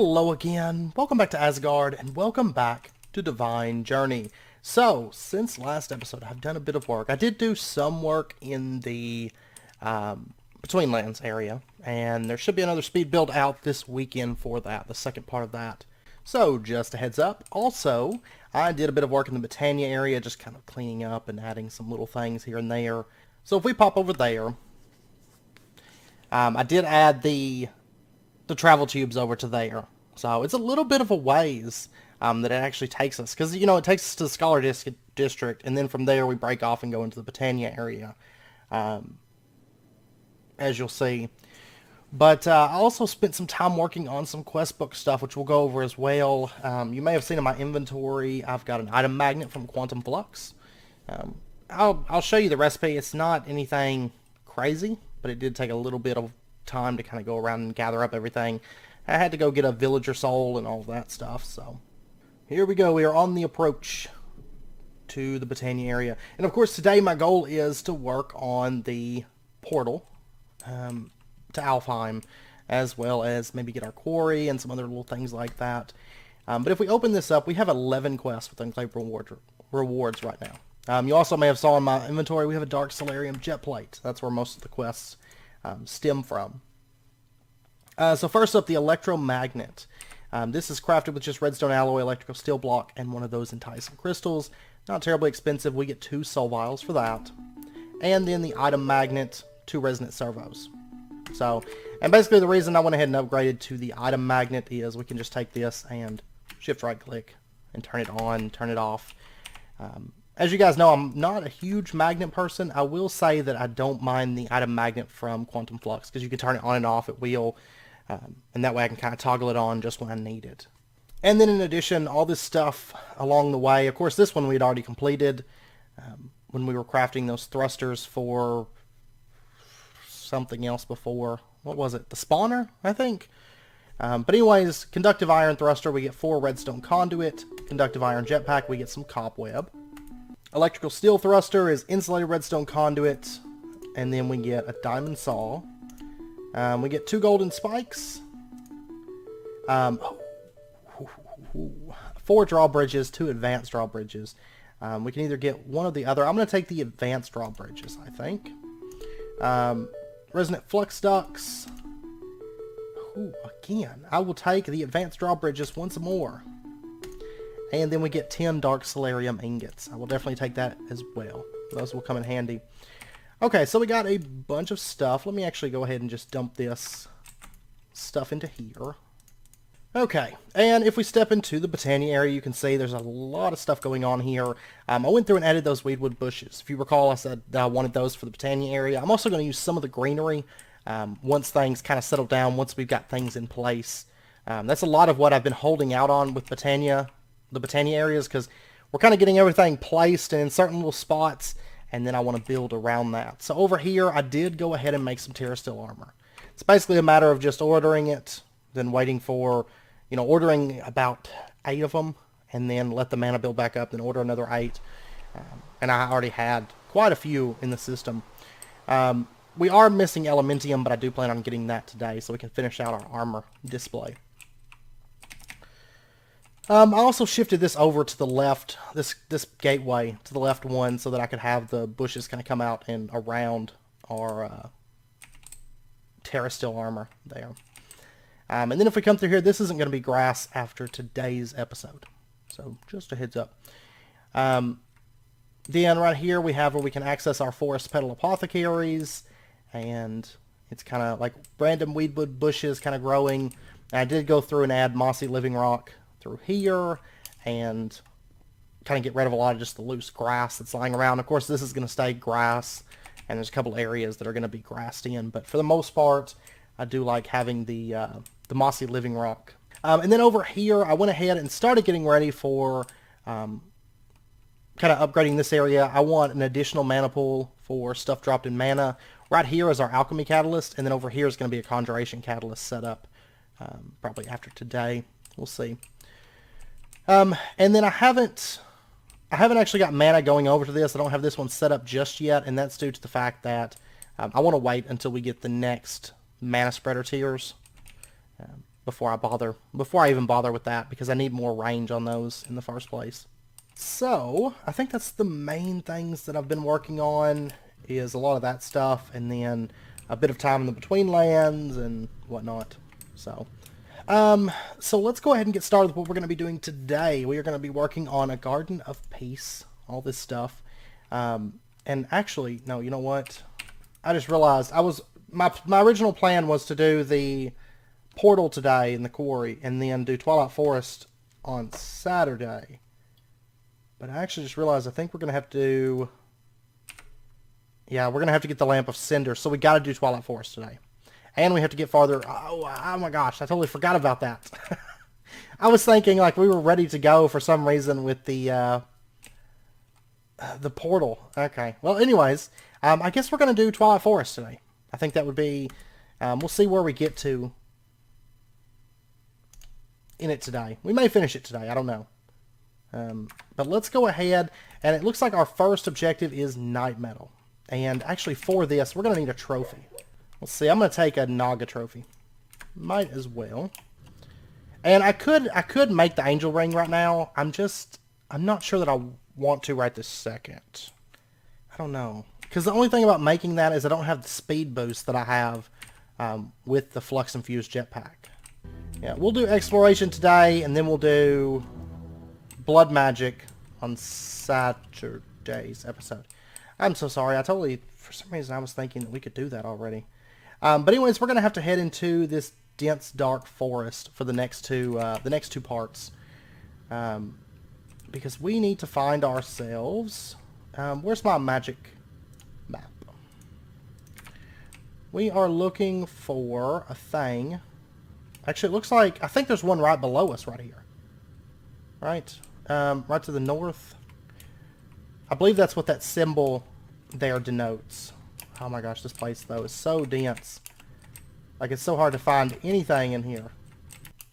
Hello again, welcome back to Asgard, and welcome back to Divine Journey. So, since last episode, I've done a bit of work. I did do some work in the Between Lands area, and there should be another speed build out this weekend for that, the second part of that. So, just a heads up. Also, I did a bit of work in the Britannia area, just kind of cleaning up and adding some little things here and there. So if we pop over there, I did add the travel tubes over to there. So it's a little bit of a ways that it actually takes us. Because, you know, it takes us to the Scholar District, and then from there we break off and go into the Britannia area, as you'll see. But I also spent some time working on some quest book stuff, which we'll go over as well. You may have seen in my inventory, I've got an item magnet from Quantum Flux. I'll show you the recipe. It's not anything crazy, but it did take a little bit of time to kind of go around and gather up everything. I had to go get a villager soul and all that stuff. So here we go. We are on the approach to the Britannia area. And of course today my goal is to work on the portal to Alfheim, as well as maybe get our quarry and some other little things like that. But if we open this up, we have 11 quests with enclave rewards right now. You also may have saw in my inventory we have a Dark Solarium Jetplate. That's where most of the quests stem from. So first up, the Electromagnet. This is crafted with just redstone alloy, electrical steel block, and one of those enticing crystals. Not terribly expensive. We get 2 soul vials for that. And then the item magnet, 2 resonant servos. So, and basically the reason I went ahead and upgraded to the item magnet is we can just take this and shift right click and turn it on, turn it off. As you guys know, I'm not a huge magnet person. I will say that I don't mind the item magnet from Quantum Flux because you can turn it on and off at will, and that way I can kind of toggle it on just when I need it. And then in addition, all this stuff along the way, of course this one we had already completed when we were crafting those thrusters for something else before. What was it? The spawner, I think? But anyways, conductive iron thruster, we get 4 redstone conduit. Conductive iron jetpack, we get some cobweb. Electrical steel thruster is insulated redstone conduit, and then we get a diamond saw. We get 2 golden spikes, 4 drawbridges, 2 advanced drawbridges. We can either get one or the other. I'm going to take the advanced drawbridges, I think. Resonant flux ducts. Again, I will take the advanced drawbridges once more. And then we get 10 Dark Solarium ingots. I will definitely take that as well. Those will come in handy. Okay, so we got a bunch of stuff. Let me actually go ahead and just dump this stuff into here. Okay, and if we step into the Britannia area, you can see there's a lot of stuff going on here. I went through and added those weedwood bushes. If you recall, I said that I wanted those for the Britannia area. I'm also going to use some of the greenery once things kind of settle down, once we've got things in place. That's a lot of what I've been holding out on with Britannia. The Britannia areas, because we're kind of getting everything placed in certain little spots, and then I want to build around that. So over here, I did go ahead and make some Terra Steel armor. It's basically a matter of just ordering it, then waiting for, you know, ordering about 8 of them, and then let the mana build back up, then order another 8. And I already had quite a few in the system. We are missing Elementium, but I do plan on getting that today, so we can finish out our armor display. I also shifted this over to the left, this gateway to the left one, so that I could have the bushes kind of come out and around our Terra Steel armor there. And then if we come through here, this isn't going to be grass after today's episode. So just a heads up. Then right here we have where we can access our forest petal apothecaries, and it's kind of like random weedwood bushes kind of growing. And I did go through and add mossy living rock through here and kind of get rid of a lot of just the loose grass that's lying around. Of course, this is going to stay grass, and there's a couple areas that are going to be grassed in, but for the most part, I do like having the mossy living rock. And then over here, I went ahead and started getting ready for kind of upgrading this area. I want an additional mana pool for stuff dropped in mana. Right here is our alchemy catalyst, and then over here is going to be a conjuration catalyst set up probably after today. We'll see. And then I haven't actually got mana going over to this. I don't have this one set up just yet, and that's due to the fact that I want to wait until we get the next mana spreader tiers. before I even bother with that, because I need more range on those in the first place. So I think that's the main things that I've been working on, is a lot of that stuff, and then a bit of time in the between lands and whatnot. So let's go ahead and get started with what we're going to be doing today. We are going to be working on a Garden of Peace, all this stuff. And actually, no, you know what? I just realized my original plan was to do the portal today in the quarry and then do Twilight Forest on Saturday. But I actually just realized I think we're going to have to do... Yeah, we're going to have to get the Lamp of Cinders, so we got to do Twilight Forest today. And we have to get farther... Oh my gosh, I totally forgot about that. I was thinking like we were ready to go for some reason with the portal. Okay, well anyways, I guess we're going to do Twilight Forest today. I think that would be... we'll see where we get to in it today. We may finish it today, I don't know. But let's go ahead, and it looks like our first objective is Night Metal. And actually for this, we're going to need a trophy. Let's see, I'm going to take a Naga trophy. Might as well. And I could make the Angel Ring right now. I'm not sure that I want to right this second. I don't know. Because the only thing about making that is I don't have the speed boost that I have with the Flux Infused Jetpack. Yeah, we'll do Exploration today, and then we'll do Blood Magic on Saturday's episode. I'm so sorry. For some reason, I was thinking that we could do that already. But anyways, we're going to have to head into this dense, dark forest for the next two parts. Because we need to find ourselves... where's my magic map? We are looking for a thing. Actually, it looks like... I think there's one right below us right here. Right? Right to the north. I believe that's what that symbol there denotes. Oh my gosh, this place, though, is so dense. Like, it's so hard to find anything in here.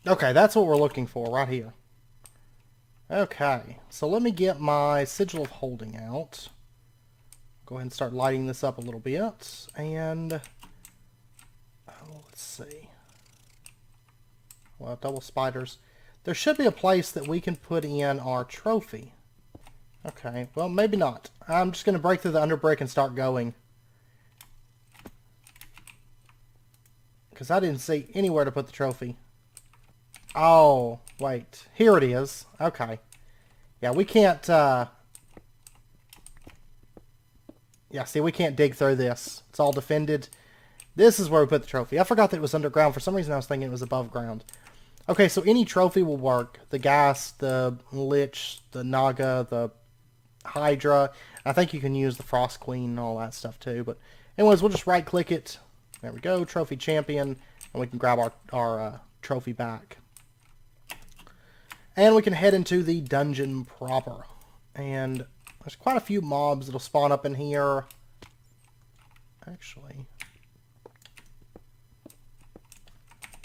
Okay, that's what we're looking for, right here. Okay, so let me get my Sigil of Holding out. Go ahead and start lighting this up a little bit. And... let's see. Well, double spiders. There should be a place that we can put in our trophy. Okay, well, maybe not. I'm just going to break through the underbrick and start going. Because I didn't see anywhere to put the trophy. Oh, wait. Here it is. Okay. Yeah, we can't... Yeah, see, we can't dig through this. It's all defended. This is where we put the trophy. I forgot that it was underground. For some reason, I was thinking it was above ground. Okay, so any trophy will work. The Ghast, the Lich, the Naga, the Hydra. I think you can use the Frost Queen and all that stuff too. But anyways, we'll just right-click it. There we go, Trophy Champion. And we can grab our trophy back. And we can head into the dungeon proper. And there's quite a few mobs that'll spawn up in here. Actually.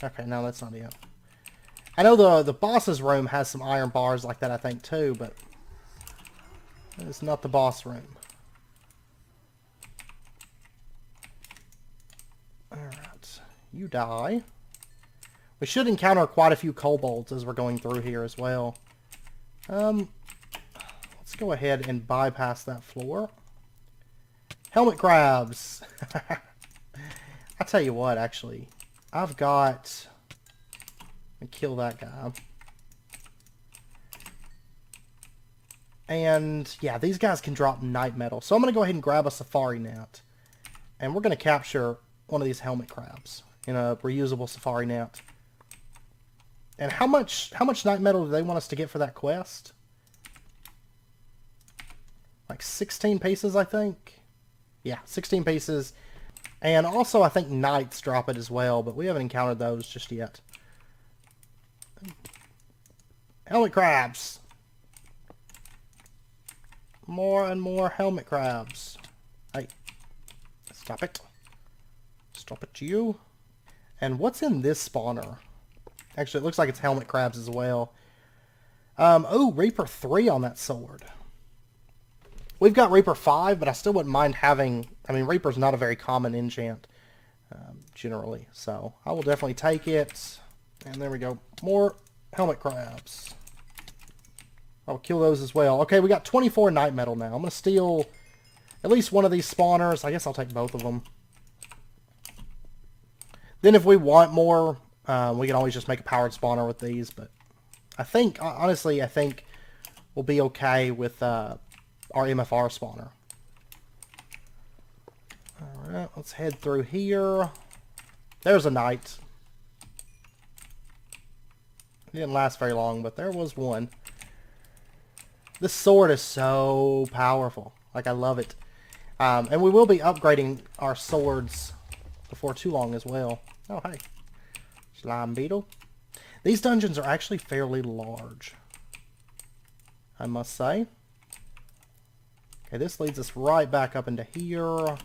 Okay, no, that's not it. I know the boss's room has some iron bars like that, I think, too, but it's not the boss room. Alright, you die. We should encounter quite a few kobolds as we're going through here as well. Let's go ahead and bypass that floor. Helmet crabs! I tell you what, actually, I've got... kill that guy. And yeah, these guys can drop night metal. So I'm going to go ahead and grab a safari net. And we're going to capture one of these helmet crabs in a reusable safari net. And how much night metal do they want us to get for that quest? Like 16 pieces, I think. Yeah, 16 pieces. And also I think knights drop it as well, but we haven't encountered those just yet. Helmet crabs. More and more helmet crabs. Hey. Stop it. Stop it, you. And what's in this spawner? Actually, it looks like it's helmet crabs as well. Oh, Reaper 3 on that sword. We've got Reaper 5, but I still wouldn't mind having... I mean, Reaper's not a very common enchant, generally. So, I will definitely take it. And there we go. More helmet crabs. I'll kill those as well. Okay, we got 24 night metal now. I'm going to steal at least one of these spawners. I guess I'll take both of them. Then if we want more, we can always just make a powered spawner with these. But I think, honestly, I think we'll be okay with our MFR spawner. Alright, let's head through here. There's a knight. It didn't last very long, but there was one. This sword is so powerful. Like, I love it. And we will be upgrading our swords before too long as well. Oh, hey. Slime beetle. These dungeons are actually fairly large, I must say. Okay, this leads us right back up into here.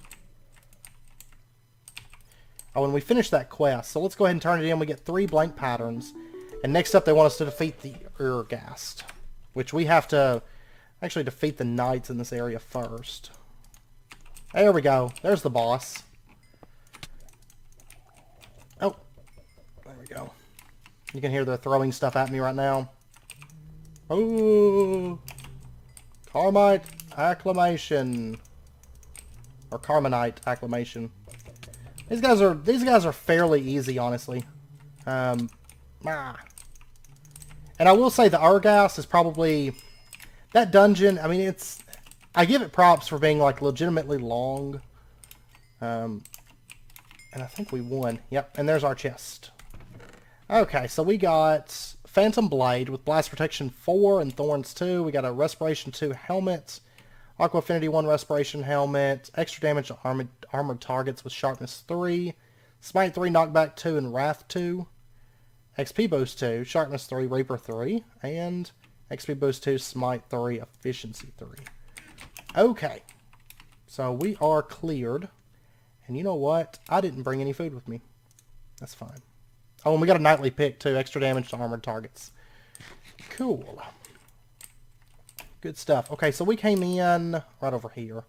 Oh, and we finished that quest. So let's go ahead and turn it in. We get 3 blank patterns. And next up, they want us to defeat the Urgast, which we have to actually defeat the knights in this area first. There we go. There's the boss. Oh, there we go. You can hear they're throwing stuff at me right now. Oh, Carmite acclamation, or Carmenite acclamation. These guys are fairly easy, honestly. And I will say the Urgast is probably that dungeon. I mean, I give it props for being like legitimately long. And I think we won. Yep, and there's our chest. Okay, so we got Phantom Blade with Blast Protection 4 and Thorns 2. We got a Respiration 2 helmet, Aqua Affinity 1 Respiration helmet, extra damage to armored targets with Sharpness 3, Smite 3, Knockback 2, and Wrath 2. XP Boost 2, Sharpness 3, Reaper 3, and XP Boost 2, Smite 3, Efficiency 3. Okay, so we are cleared. And you know what? I didn't bring any food with me. That's fine. Oh, and we got a nightly pick too. Extra damage to armored targets. Cool. Good stuff. Okay, so we came in right over here.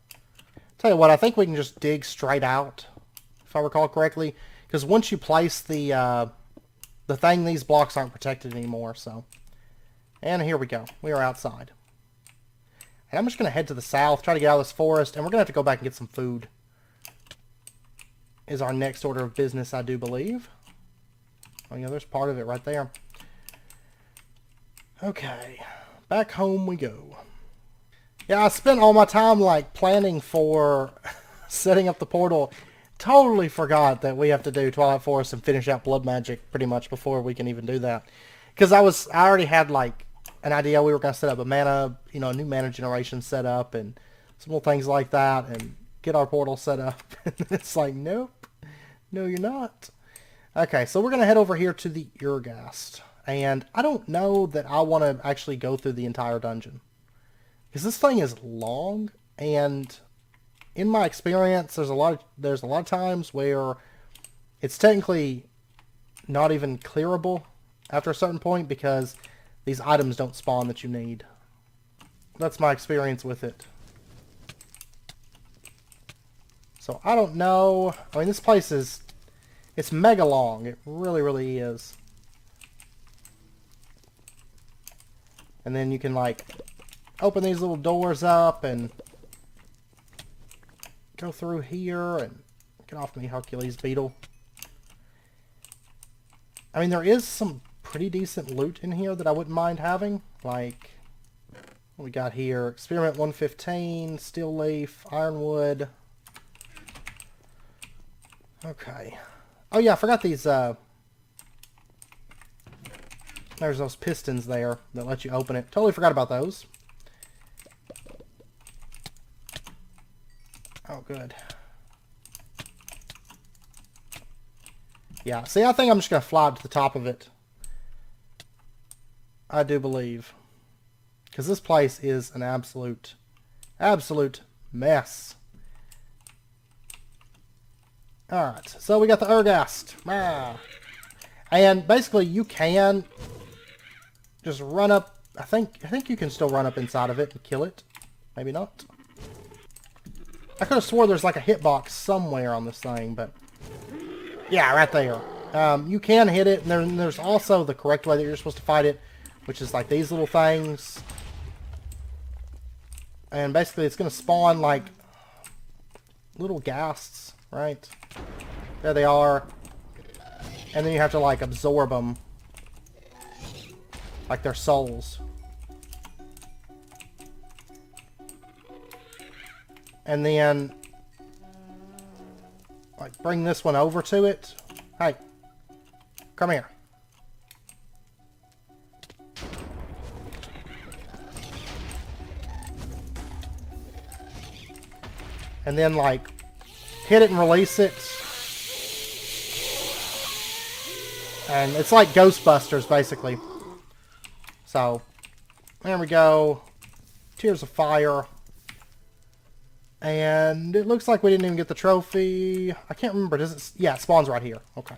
Tell you what, I think we can just dig straight out, if I recall correctly. Because once you place the thing, these blocks aren't protected anymore, so. And here we go. We are outside. And I'm just going to head to the south, try to get out of this forest, and we're going to have to go back and get some food. Is our next order of business, I do believe. Oh yeah, there's part of it right there. Okay. Back home we go. Yeah, I spent all my time, like, planning for setting up the portal. Totally forgot that we have to do Twilight Forest and finish out Blood Magic pretty much before we can even do that. Because I already had, like, an idea we were going to set up a mana, you know, a new mana generation set up and some little things like that and get our portal set up. And it's like, nope. No, you're not. Okay, so we're going to head over here to the Urgast. And I don't know that I want to actually go through the entire dungeon. Because this thing is long, and in my experience, there's a lot of times where it's technically not even clearable after a certain point because these items don't spawn that you need. That's my experience with it. So I don't know. I mean, this place it's mega long. It really, really is. And then you can, like, open these little doors up and go through here and get off me, Hercules Beetle. I mean, there is some pretty decent loot in here that I wouldn't mind having. Like, what we got here? Experiment 115, Steel Leaf, Ironwood. Okay. Oh yeah, I forgot these, there's those pistons there that let you open it. Totally forgot about those. Oh, good. Yeah, see, I think I'm just going to fly up to the top of it. I do believe. Because this place is an absolute mess. Alright, so we got the Urgast. Ah. And basically you can just run up. I think you can still run up inside of it and kill it. Maybe not. I could have swore there's like a hitbox somewhere on this thing, but yeah, right there. You can hit it, and then there's also the correct way that you're supposed to fight it, which is like these little things. And basically it's going to spawn like little ghasts, right? There they are. And then you have to like absorb them. Like their souls. And then like bring this one over to it. Hey, come here. And then like hit it and release it. And it's like Ghostbusters basically. So there we go. Tears of Fire. And it looks like we didn't even get the trophy. I can't remember. Does it? Yeah, it spawns right here. Okay.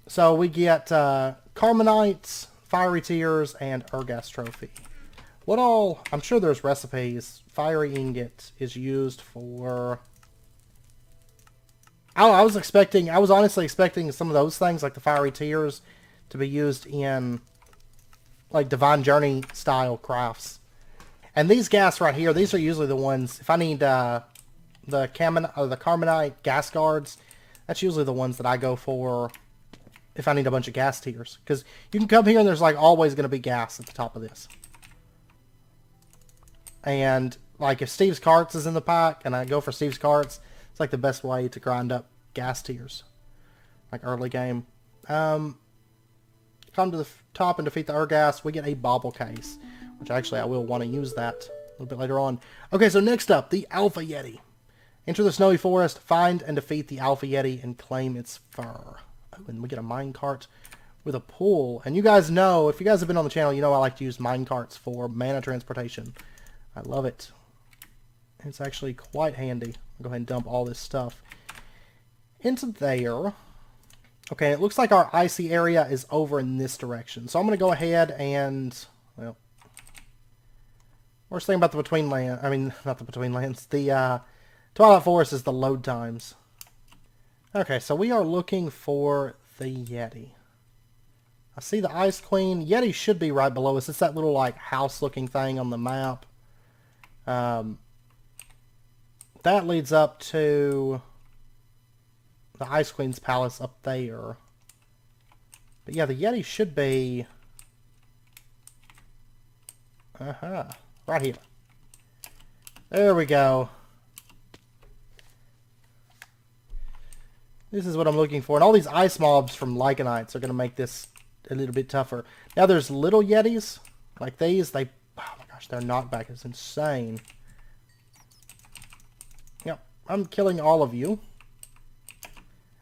So we get Carmenites, Fiery Tears, and Ergas Trophy. What all? I'm sure there's recipes. Fiery Ingot is used for... I was honestly expecting some of those things, like the Fiery Tears, to be used in like Divine Journey style crafts. And these gas right here, these are usually the ones, if I need the Carmenite gas guards, that's usually the ones that I go for if I need a bunch of gas tiers. Because you can come here and there's like always going to be gas at the top of this. And like if Steve's Carts is in the pack and I go for Steve's Carts, it's like the best way to grind up gas tiers. Like early game. Come to the top and defeat the Ergas, we get a bauble case. Which actually I will want to use that a little bit later on. Okay, so next up, the Alfa Yeti. Enter the snowy forest, find and defeat the Alfa Yeti, and claim its fur. Oh, and we get a minecart with a pool. And you guys know, if you guys have been on the channel, you know I like to use minecarts for mana transportation. I love it. It's actually quite handy. I'll go ahead and dump all this stuff into there. Okay, it looks like our icy area is over in this direction. So I'm going to go ahead and, well, worst thing about the Between Lands, I mean, not the Between Lands, the Twilight Forest is the load times. Okay, so we are looking for the Yeti. I see the Ice Queen. Yeti should be right below us. It's that little, like, house-looking thing on the map. That leads up to the Ice Queen's palace up there. But yeah, the Yeti should be... right here. There we go. This is what I'm looking for. And all these ice mobs from Lycanites are going to make this a little bit tougher. Now there's little Yetis. Like these. They... Oh my gosh, their knockback is insane. Yep. I'm killing all of you.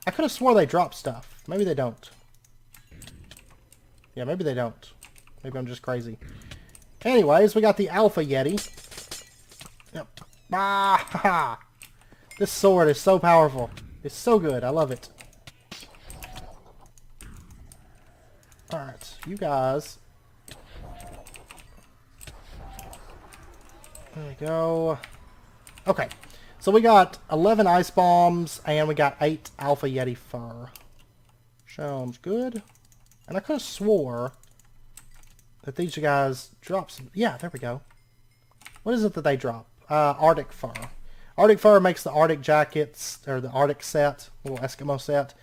I could have swore they drop stuff. Maybe they don't. Yeah, maybe they don't. Maybe I'm just crazy. Anyways, we got the Alfa Yeti. Yep. Ah! This sword is so powerful. It's so good. I love it. Alright, you guys. There we go. Okay, so we got 11 ice bombs, and we got 8 Alfa Yeti fur. Sounds good. And I could have swore that these guys drop some... Yeah, there we go. What is it that they drop? Arctic fur. Arctic fur makes the Arctic jackets, or the Arctic set, little Eskimo set.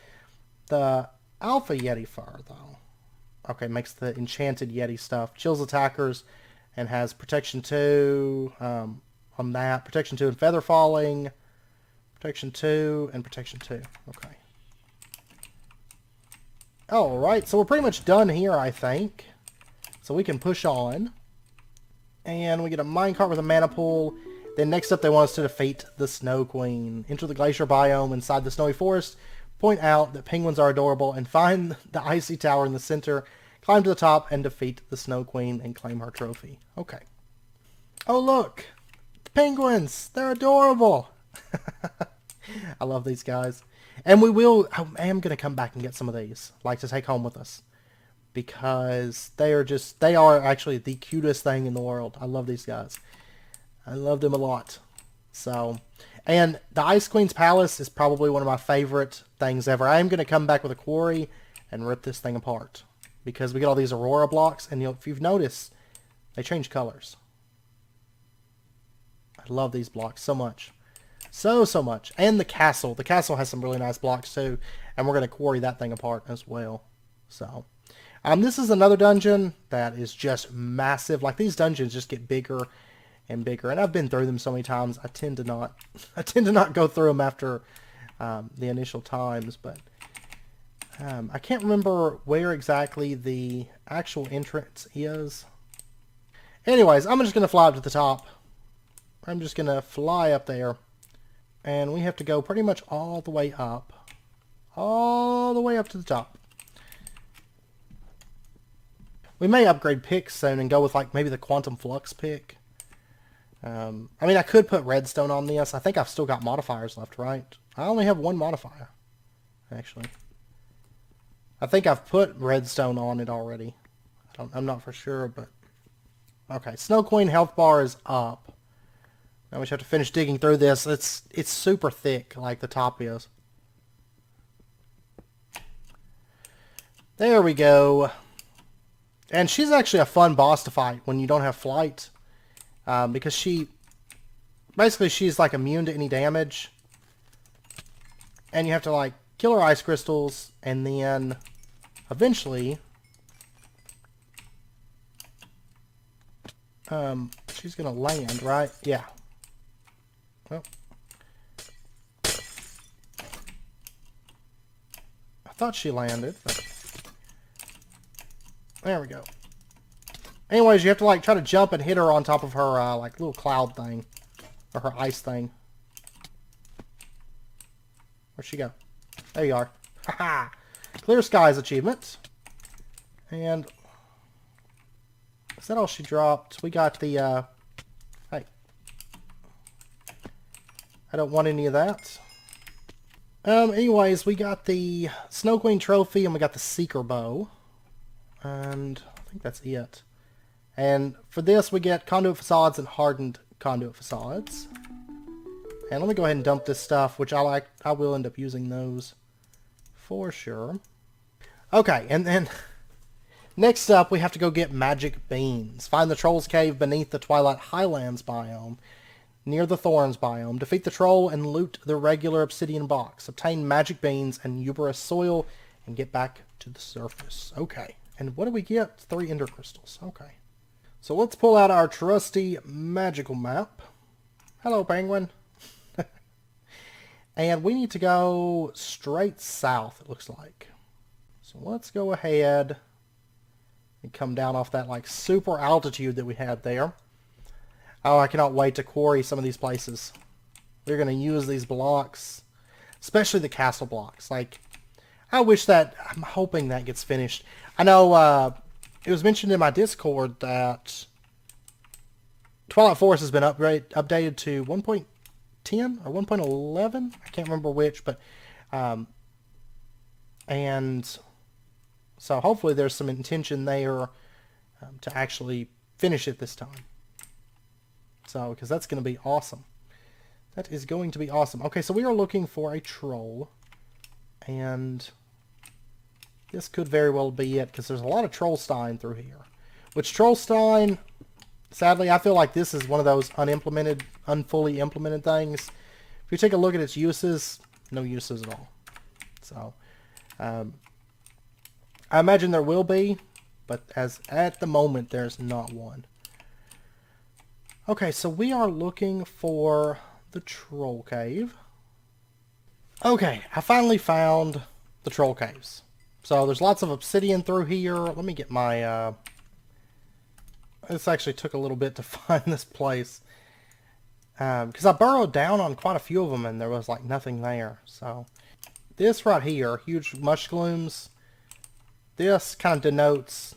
The Alfa Yeti fur, though. Okay, makes the enchanted Yeti stuff. Chills attackers, and has protection 2 on that. Protection 2 and feather falling. Protection 2 and protection 2. Okay. Alright, so we're pretty much done here, I think. So we can push on. And we get a minecart with a mana pool. Then next up they want us to defeat the Snow Queen. Enter the glacier biome inside the snowy forest. Point out that penguins are adorable. And find the icy tower in the center. Climb to the top and defeat the Snow Queen and claim her trophy. Okay. Oh look! The penguins! They're adorable! I love these guys. And we will... I am going to come back and get some of these. Like to take home with us. Because they are actually the cutest thing in the world. I love these guys. I love them a lot. So, And the Ice Queen's Palace is probably one of my favorite things ever. I am going to come back with a quarry and rip this thing apart. Because we get all these Aurora Blocks, and if you've noticed, they change colors. I love these blocks so much. So much. And the castle. The castle has some really nice blocks too. And we're going to quarry that thing apart as well. So, this is another dungeon that is just massive. Like, these dungeons just get bigger and bigger. And I've been through them so many times. I tend to not go through them after the initial times. But I can't remember where exactly the actual entrance is. Anyways, I'm just going to fly up to the top. I'm just going to fly up there. And we have to go pretty much all the way up. All the way up to the top. We may upgrade picks soon and go with like maybe the Quantum Flux pick. I mean, I could put redstone on this. I think I've still got modifiers left, right? I only have one modifier, actually. I think I've put redstone on it already. I'm not for sure, but... Okay, Snow Queen health bar is up. Now we just have to finish digging through this. It's super thick, like the top is. There we go. And she's actually a fun boss to fight when you don't have flight. Because basically she's like immune to any damage. And you have to like kill her ice crystals and then eventually she's gonna land, right? Yeah. Well, I thought she landed, but there we go. Anyways, you have to like try to jump and hit her on top of her like little cloud thing or her ice thing. Where'd she go? There you are. Haha. Clear skies achievement. And is that all she dropped? We got the hey. I don't want any of that. Anyways, we got the Snow Queen trophy and we got the Seeker bow. And I think that's it. And for this, we get conduit facades and hardened conduit facades. And let me go ahead and dump this stuff, which I like. I will end up using those for sure. Okay, and then next up, we have to go get magic beans. Find the Troll's Cave beneath the Twilight Highlands biome, near the Thorns biome. Defeat the troll and loot the regular obsidian box. Obtain magic beans and Uberous soil and get back to the surface. Okay. And what do we get? 3 ender crystals. Okay. So let's pull out our trusty magical map. Hello, penguin. And we need to go straight south, it looks like. So let's go ahead and come down off that like super altitude that we had there. Oh, I cannot wait to quarry some of these places. We're going to use these blocks, especially the castle blocks. Like, I'm hoping that gets finished. I know it was mentioned in my Discord that Twilight Forest has been updated to 1.10 or 1.11. I can't remember which, but and so hopefully there's some intention there to actually finish it this time. So, because that's going to be awesome. That is going to be awesome. Okay, so we are looking for a troll, and this could very well be it, because there's a lot of Trollstein through here. Which Trollstein, sadly, I feel like this is one of those unfully implemented things. If you take a look at its uses, no uses at all. So, I imagine there will be, but at the moment, there's not one. Okay, so we are looking for the Troll Cave. Okay, I finally found the Troll Caves. So there's lots of obsidian through here. Let me get my... This actually took a little bit to find this place. Because I burrowed down on quite a few of them and there was like nothing there. So this right here, huge mushglooms, this kind of denotes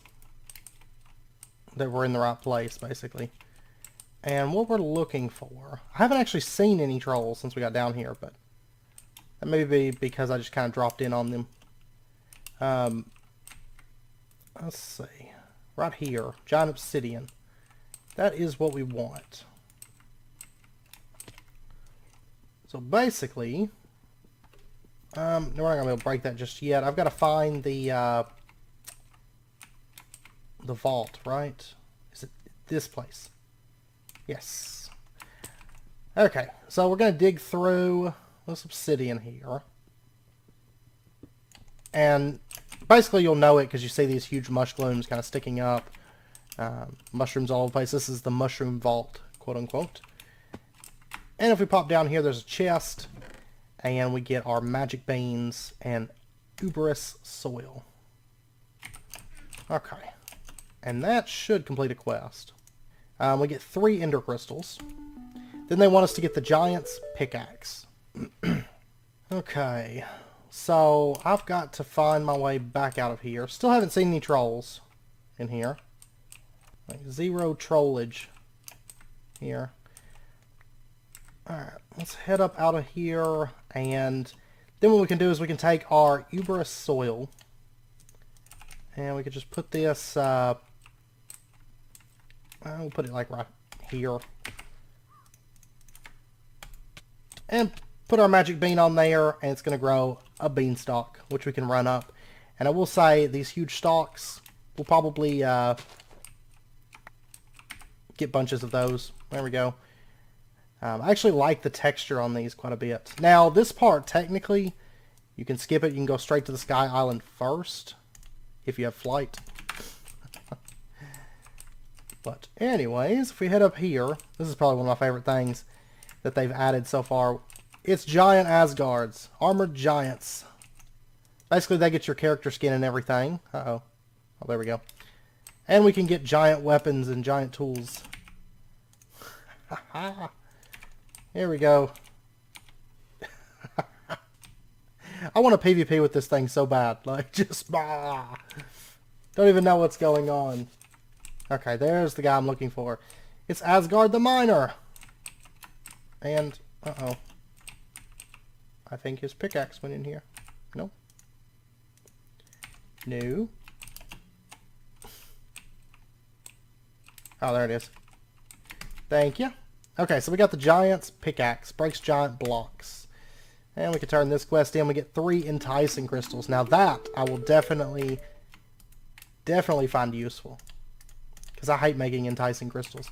that we're in the right place, basically. And what we're looking for... I haven't actually seen any trolls since we got down here, but that may be because I just kind of dropped in on them. Let's see. Right here. Giant obsidian. That is what we want. So basically, we're not going to be able to break that just yet. I've got to find the vault, right? Is it this place? Yes. Okay, so we're going to dig through this obsidian here. And basically you'll know it because you see these huge mushrooms kind of sticking up. Mushrooms all over the place. This is the mushroom vault, quote unquote. And if we pop down here, there's a chest. And we get our magic beans and uberous soil. Okay. And that should complete a quest. We get 3 ender crystals. Then they want us to get the giant's pickaxe. Okay. So I've got to find my way back out of here. Still haven't seen any trolls in here. Like 0 trollage here. Alright, let's head up out of here, and then what we can do is we can take our uberous soil, and we could just put this, we'll put it like right here, and put our magic bean on there, and it's going to grow a beanstalk, which we can run up. And I will say, these huge stalks, we'll probably get bunches of those. There we go. I actually like the texture on these quite a bit. Now, this part, technically, you can skip it. You can go straight to the Sky Island first, if you have flight. But anyways, if we head up here, this is probably one of my favorite things that they've added so far. It's giant Asgards. Armored giants. Basically, they get your character skin and everything. Uh-oh. Oh, there we go. And we can get giant weapons and giant tools. Here we go. I want to PvP with this thing so bad. Like, just... Don't even know what's going on. Okay, there's the guy I'm looking for. It's Asgard the Miner. And... Uh-oh. I think his pickaxe went in here. No. No. Oh, there it is. Thank you. Okay, so we got the giant's pickaxe. Breaks giant blocks. And we can turn this quest in. We get 3 enticing crystals. Now that I will definitely find useful. Because I hate making enticing crystals.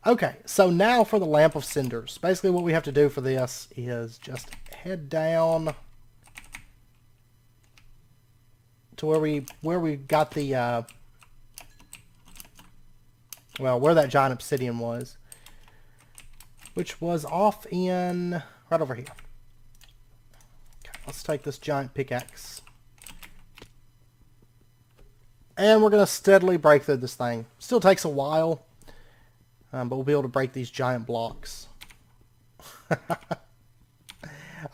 Okay, so now for the Lamp of Cinders. Basically what we have to do for this is just head down to where we got the well, where that giant obsidian was. Which was off in right over here. Okay, let's take this giant pickaxe. And we're going to steadily break through this thing. Still takes a while. But we'll be able to break these giant blocks. I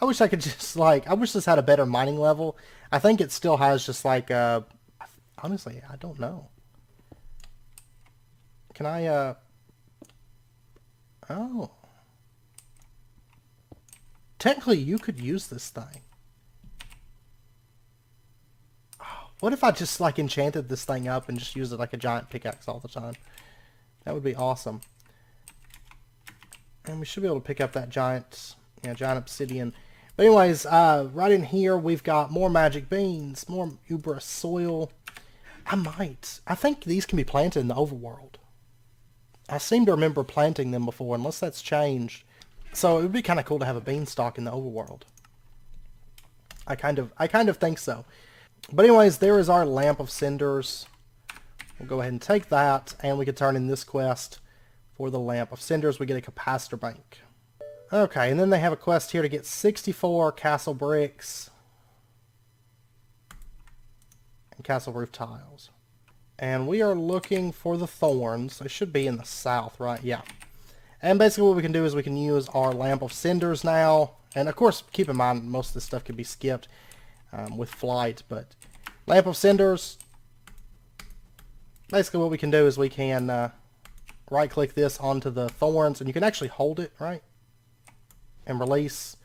wish I could just, like... I wish this had a better mining level. I think it still has just, like, honestly, I don't know. Can I, Oh. Technically, you could use this thing. What if I just, like, enchanted this thing up and just used it like a giant pickaxe all the time? That would be awesome. And we should be able to pick up that giant obsidian. But anyways, right in here, we've got more magic beans, more uberous soil. I think these can be planted in the overworld. I seem to remember planting them before, unless that's changed. So it would be kind of cool to have a beanstalk in the overworld. I kind of think so. But anyways, there is our Lamp of Cinders. We'll go ahead and take that, and we can turn in this quest for the Lamp of Cinders. We get a capacitor bank. Okay, and then they have a quest here to get 64 castle bricks and castle roof tiles. And we are looking for the thorns. They should be in the south, right? Yeah. And basically what we can do is we can use our Lamp of Cinders now. And of course, keep in mind, most of this stuff can be skipped with flight. But Lamp of Cinders, basically what we can do is we can right-click this onto the thorns. And you can actually hold it, right? And release.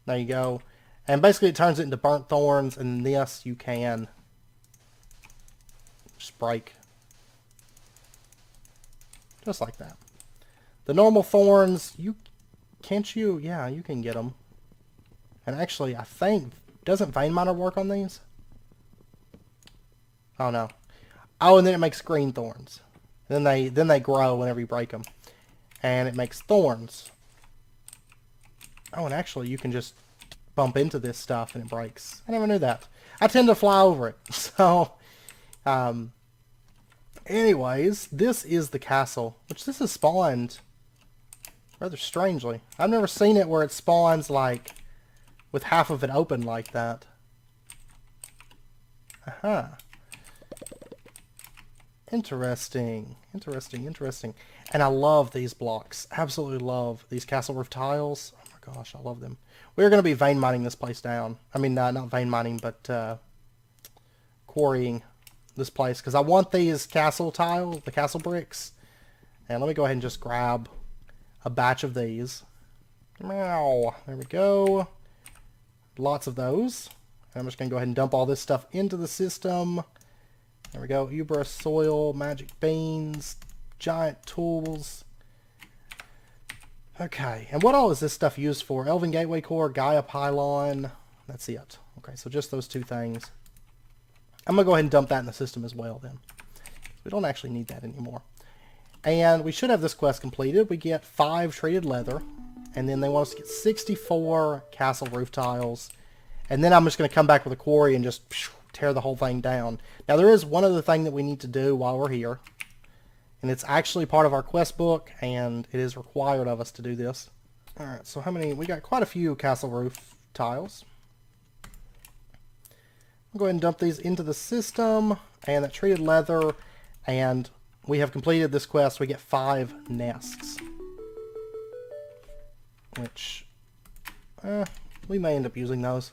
There you go. And basically it turns it into burnt thorns. And this you can just break. Just like that. The normal thorns, yeah, you can get them. And actually, I think, doesn't Vein Miner work on these? Oh no. Oh, and then it makes green thorns. Then they grow whenever you break them. And it makes thorns. Oh, and actually you can just bump into this stuff and it breaks. I never knew that. I tend to fly over it. So, anyways, this is the castle, which this is spawned rather strangely. I've never seen it where it spawns like with half of it open like that. Aha. Interesting. Interesting, interesting. And I love these blocks. Absolutely love these castle roof tiles. Oh my gosh, I love them. We're going to be vein mining this place down. I mean, not vein mining, but quarrying this place. Because I want these castle tiles, the castle bricks. And let me go ahead and just grab a batch of these. Meow. There we go. Lots of those. And I'm just going to go ahead and dump all this stuff into the system. There we go. Ubra soil, magic beans, giant tools. Okay, and what all is this stuff used for? Elven Gateway Core, Gaia Pylon. That's it. Okay, so just those two things. I'm going to go ahead and dump that in the system as well then. We don't actually need that anymore. And we should have this quest completed. We get 5 treated leather. And then they want us to get 64 castle roof tiles. And then I'm just going to come back with a quarry and just tear the whole thing down. Now there is one other thing that we need to do while we're here. And it's actually part of our quest book, and it is required of us to do this. Alright, so how many? We got quite a few castle roof tiles. I'll go ahead and dump these into the system, and that treated leather, and we have completed this quest. We get 5 nests. Which, we may end up using those.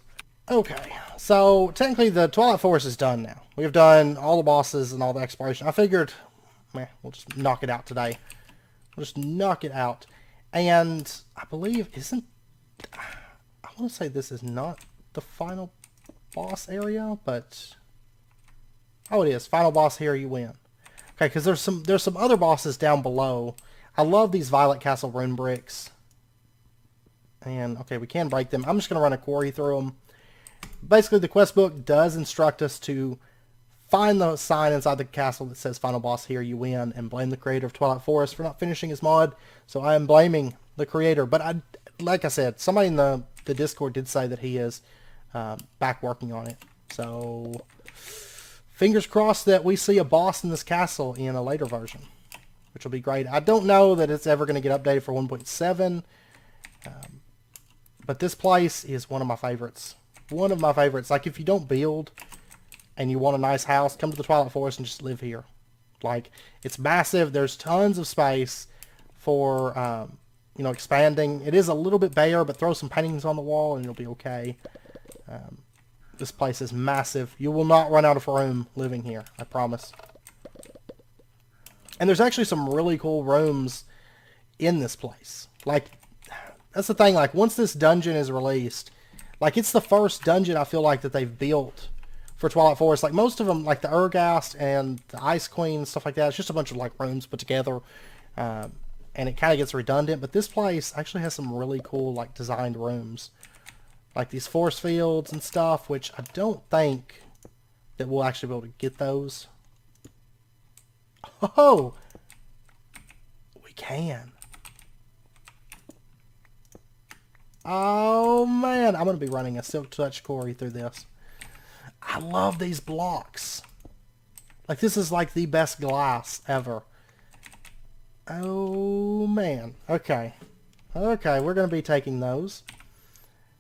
Okay, so technically the Twilight Forest is done now. We've done all the bosses and all the exploration. I figured, we'll just knock it out today. We'll just knock it out. And I believe, I want to say this is not the final boss area, but, oh, it is. Final boss here, you win. Okay, because there's some other bosses down below. I love these Violet Castle rune bricks. And, okay, we can break them. I'm just going to run a quarry through them. Basically, the quest book does instruct us to find the sign inside the castle that says Final Boss Here, You Win, and blame the creator of Twilight Forest for not finishing his mod. So I am blaming the creator. But like I said, somebody in the Discord did say that he is back working on it. So fingers crossed that we see a boss in this castle in a later version, which will be great. I don't know that it's ever going to get updated for 1.7. But this place is one of my favorites. One of my favorites. Like, if you don't build and you want a nice house, come to the Twilight Forest and just live here. Like, it's massive. There's tons of space for, you know, expanding. It is a little bit bare, but throw some paintings on the wall and you'll be okay. This place is massive. You will not run out of room living here. I promise. And there's actually some really cool rooms in this place. Like, that's the thing, like, once this dungeon is released, like, it's the first dungeon I feel like that they've built for Twilight Forest. Like, most of them, like the Urgast and the Ice Queen, stuff like that, it's just a bunch of, like, rooms put together, and it kind of gets redundant, but this place actually has some really cool, like, designed rooms. Like, these force fields and stuff, which I don't think that we'll actually be able to get those. Oh! We can. Oh man, I'm going to be running a Silk Touch quarry through this. I love these blocks. Like, this is like the best glass ever. Oh man. Okay. Okay, we're going to be taking those.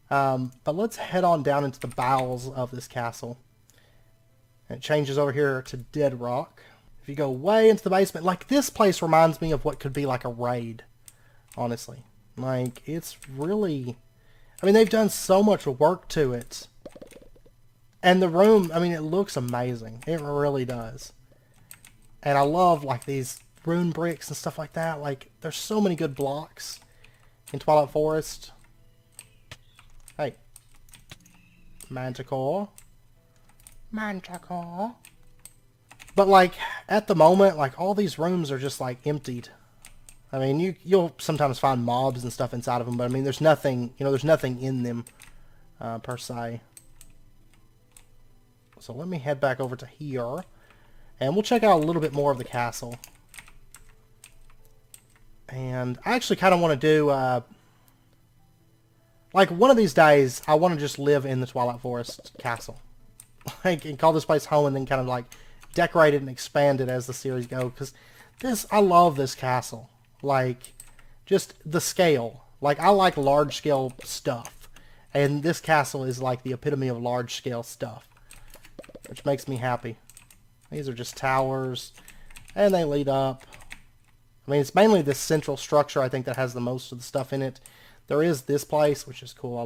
But let's head on down into the bowels of this castle. And it changes over here to Dead Rock. If you go way into the basement, like, this place reminds me of what could be like a raid, honestly. Like, it's really, I mean, they've done so much work to it. And the room, I mean, it looks amazing. It really does. And I love, like, these rune bricks and stuff like that. Like, there's so many good blocks in Twilight Forest. Hey. Manticore. Manticore. But, like, at the moment, like, all these rooms are just, like, emptied. I mean, you'll sometimes find mobs and stuff inside of them, but I mean, there's nothing, you know, there's nothing in them per se. So let me head back over to here, and we'll check out a little bit more of the castle. And I actually kind of want to do, like, one of these days, I want to just live in the Twilight Forest castle. Like, and call this place home, and then kind of, like, decorate it and expand it as the series goes. Because I love this castle. Like, just the scale. Like, I like large-scale stuff. And this castle is, like, the epitome of large-scale stuff, which makes me happy. These are just towers, and they lead up. I mean, it's mainly this central structure, I think, that has the most of the stuff in it. There is this place, which is cool. I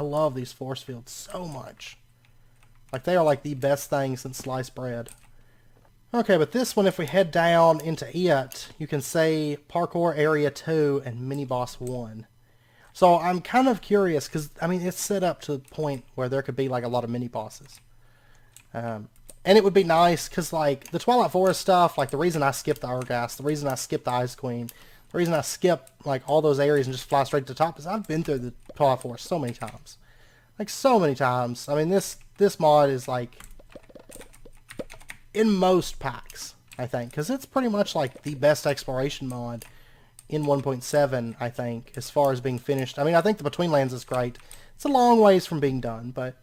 love these force fields so much. Like, they are like the best thing since sliced bread. Okay, but this one, if we head down into it, you can say Parkour Area 2 and Mini Boss 1. So I'm kind of curious, because, I mean, it's set up to the point where there could be, like, a lot of mini-bosses. And it would be nice, because, like, the Twilight Forest stuff, like, the reason I skipped the Hourglass, the reason I skipped the Ice Queen, the reason I skip, like, all those areas and just fly straight to the top is I've been through the Twilight Forest so many times. Like, so many times. I mean, this mod is, like, in most packs, I think, because it's pretty much, like, the best exploration mod in 1.7, I think, as far as being finished. I mean, I think the Between Lands is great. It's a long ways from being done, but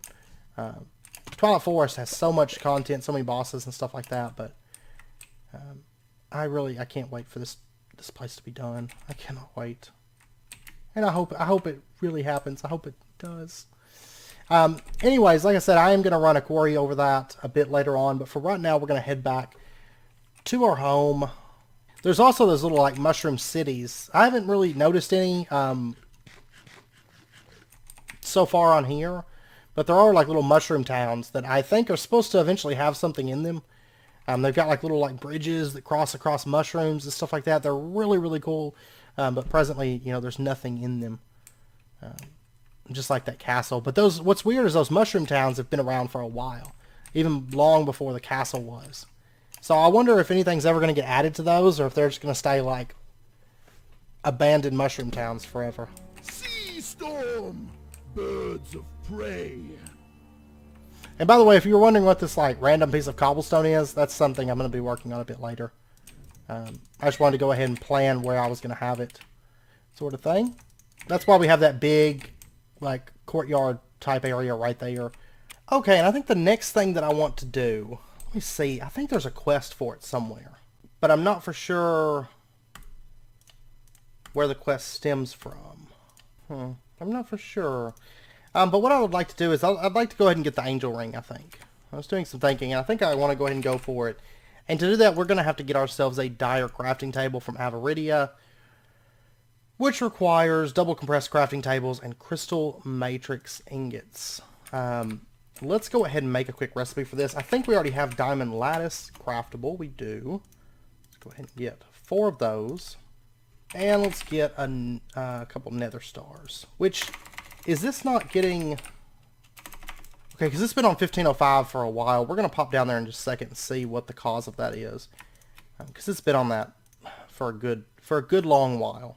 Twilight Forest has so much content, so many bosses and stuff like that, but I can't wait for this place to be done. I cannot wait. And I hope it really happens. I hope it does. Anyways, like I said, I am going to run a query over that a bit later on, but for right now, we're going to head back to our home. There's also those little, like, mushroom cities. I haven't really noticed any so far on here, but there are, like, little mushroom towns that I think are supposed to eventually have something in them. They've got, like, little, like, bridges that cross across mushrooms and stuff like that. They're really, really cool, but presently, you know, there's nothing in them. Just like that castle. But what's weird is those mushroom towns have been around for a while, even long before the castle was. So I wonder if anything's ever going to get added to those, or if they're just going to stay, like, abandoned mushroom towns forever. Sea storm, birds of prey. And by the way, if you were wondering what this, like, random piece of cobblestone is, that's something I'm going to be working on a bit later. I just wanted to go ahead and plan where I was going to have it, sort of thing. That's why we have that big, like, courtyard type area right there. Okay, and I think the next thing that I want to do, let me see, I think there's a quest for it somewhere, but I'm not for sure where the quest stems from. I'm not for sure. But what I would like to do is I'd like to go ahead and get the angel ring, I think. I was doing some thinking, and I think I want to go ahead and go for it. And to do that, we're going to have to get ourselves a dire crafting table from Avaridia, which requires double compressed crafting tables and crystal matrix ingots. Let's go ahead and make a quick recipe for this. I think we already have diamond lattice craftable. We do. Let's go ahead and get 4 of those. And let's get a couple nether stars. Which, is this not getting... Okay, because it's been on 1505 for a while. We're going to pop down there in just a second and see what the cause of that is. Because it's been on that for a good long while.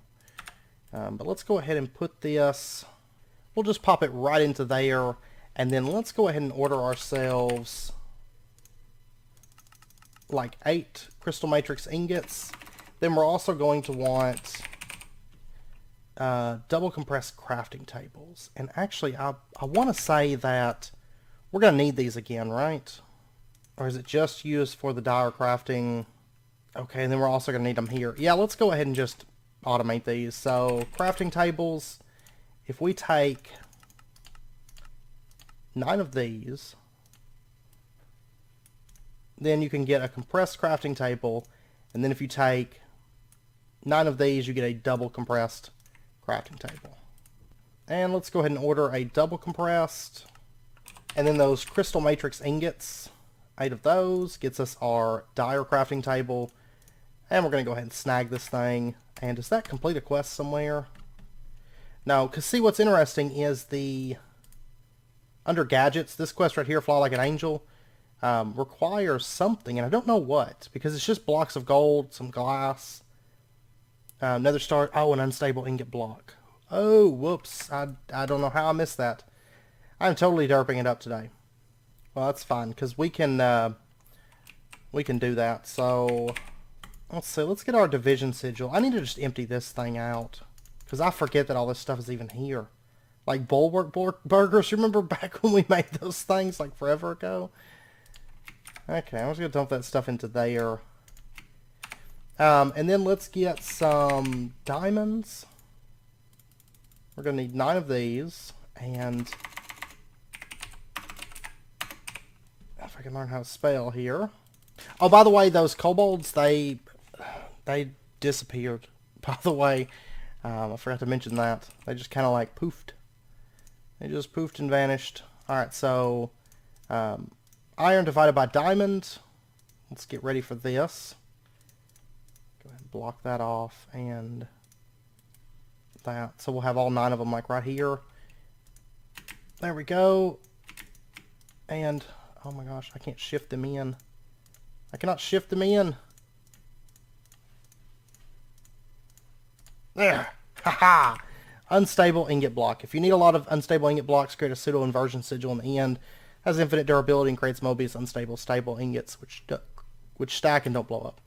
But let's go ahead and put this... We'll just pop it right into there. And then let's go ahead and order ourselves like 8 crystal matrix ingots. Then we're also going to want double compressed crafting tables. And actually, I want to say that we're going to need these again, right? Or is it just used for the dire crafting? Okay, and then we're also going to need them here. Yeah, let's go ahead and just automate these. So, crafting tables, if we take 9 of these, then you can get a compressed crafting table, and then if you take 9 of these, you get a double compressed crafting table. And let's go ahead and order a double compressed, and then those crystal matrix ingots, 8 of those, gets us our dire crafting table, and we're going to go ahead and snag this thing. And does that complete a quest somewhere? No, because see, what's interesting is under gadgets, this quest right here, Fly Like an Angel, requires something, and I don't know what, because it's just blocks of gold, some glass, nether star, an unstable ingot block. Oh, whoops, I don't know how I missed that. I'm totally derping it up today. Well, that's fine, because we can do that. So, let's see. Let's get our division sigil. I need to just empty this thing out, because I forget that all this stuff is even here. Like bulwark burgers. Remember back when we made those things like forever ago? Okay, I'm just going to dump that stuff into there. And then let's get some diamonds. We're going to need 9 of these. And if I can learn how to spell here. Oh, by the way, those kobolds, they disappeared. By the way, I forgot to mention that. They just kind of like poofed. They just poofed and vanished. Alright, so iron divided by diamond. Let's get ready for this. Go ahead and block that off and that. So we'll have all 9 of them like right here. There we go. And, oh my gosh, I can't shift them in. I cannot shift them in. There. Haha. Unstable ingot block. If you need a lot of unstable ingot blocks, create a pseudo inversion sigil in the end. Has infinite durability and creates Mobius unstable stable ingots, which stack and don't blow up.